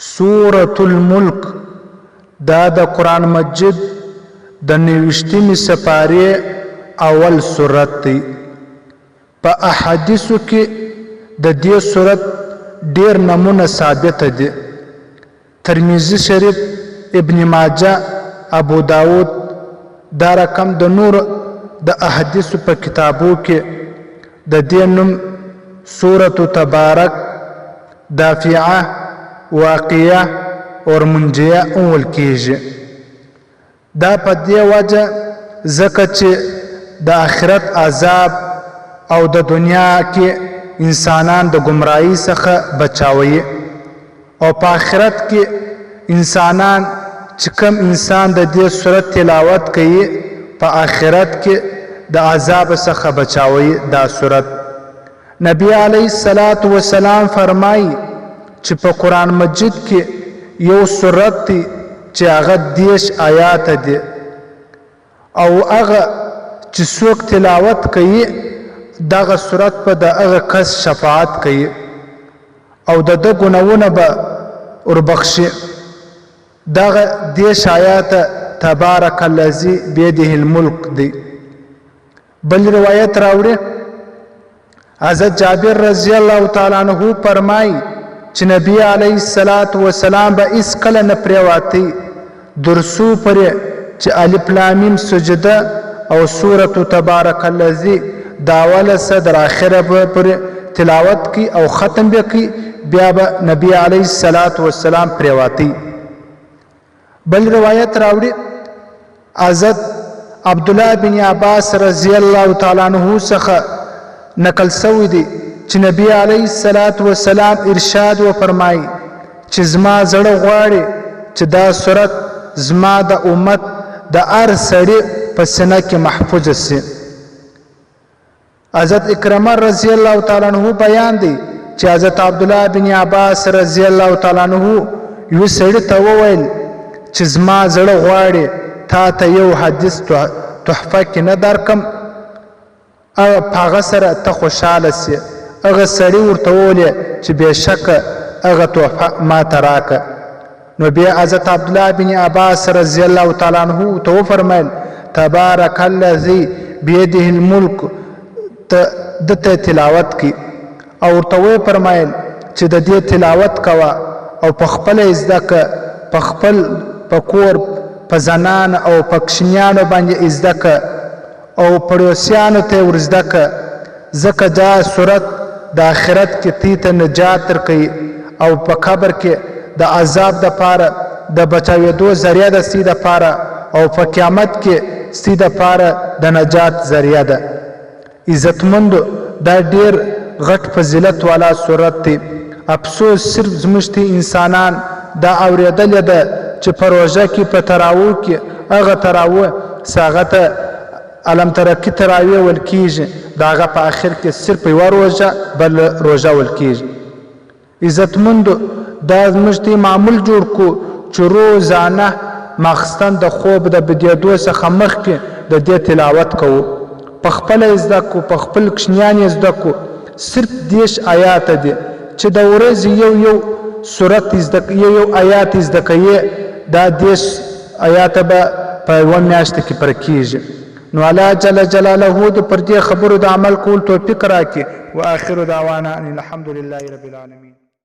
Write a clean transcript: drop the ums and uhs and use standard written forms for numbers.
سورة الملک دا د قرآن مجید د 29 سپارې اول سورت دی. په احادیثو کې د دې سورت ډیر نمونه ثابت دي. ترمذی شریف، ابن ماجه، ابو داود دا رقم د نور د احادیثو په کتابو کې د دې نوم سورة تبارک، دافعه، واقعه اور منجیه اول کیږي. دا په دې وجه ځکه چې د آخرت عذاب او د دنیا کې انسانان د گمراهی څخه بچاوي، او په آخرت کې انسانان چې کوم انسان د دې سورت تلاوت کوي په آخرت کې د عذاب څخه بچاوي. دا سورت نبی علیه الصلاۃ والسلام فرمایي چې په قرآن مجید کې یو سورت دی چې هغه 10 آیات دي، او هغه چې څوک تلاوت کوي دغه سورت په دغه کس شفاعت کوي او د ده ګناهونه به وربخشي. دغه 10 آیات تبارک الذی بیده الملک دی. بل روایت راوړي حضرت جابر رضی الله تعالی عنہ فرمایي چې نبی علیه الصلاۃ والسلام به هیڅ کله نه پرېواتی درسو پرې چې الف لام میم سجده او سورة تبارک الذی دا اوله صدر آخره پورې تلاوت کی او ختم به کی، بیا به نبی علیه الصلاۃ والسلام پرېواتی. بل روایت راوړي حضرت عبدالله بن عباس رضی الله تعالی عنہ څخه نقل شوی دی چې نبی علیه الصلاۃ والسلام ارشاد وفرمایي چې زما زړه غواړي چې دا سورت زما د امت د هر سړي په سینه کې محفوظ شي. حضرت اکرمه رضی الله تعالی عنہ بیان دی چې حضرت عبدالله بن عباس رضی الله تعالی عنہ یو سړي ته وویل چې زما زړه غواړي تا ته یو حدیث تحفه کې نه درکم او هغه سره ته خوشحاله سي. هغه سړي ورته وویل چې بېشکه هغه تحفه ما ته راکړه. نو بیا حضرت عبدالله بن عباس رضی الله تعالی عنہ ته وفرمیل تبارک الذی بیده الملک، دته تلاوت کی او ورته وفرمایل چې د دې تلاوت کوه او په خپل زده که، په خپل په کور، په زنان او په کشمیانو باندې زده که او پړوسیانو ته ورزده که، ځکه دا سورت د آخرت کې تی ته نجات درکوي او په قبر کې د عذاب دپاره د بچاوېدو ذریعه ده ستی دپاره، او په قیامت کې ستی دپاره د نجات ذریعه ده. عزتمندو دا ډیر غټ فضیلت والا سورت دی. افسوس صرف زموږ انسانان دا اورېدلې ده چې په روژه کې په تراویح کې هغه تراویح هغه ته علم ترقي تراویح ویل کېږي، د هغه په آخر کې صرف یوه روژه بل روژه ویل کېږي. عزتمندو دا زموږ معمول جوړ کړو چې روزانه ماخستن د خوب د بدېدو څخه مخکې د دې تلاوت کوو، په خپله زده کړو، په خپل کوچنیان یې زده کړو. صرف 10 آیات دي چې د ورځې یو سورت یو آیات زده کوي، دا 10 آیات به په یوه میاشت کې پوره کېږي. نو الله جل جلاله د پر دې خبرو د عمل کول توفیق راکړي. واخر دعوانا ان الحمد لله رب العالمین.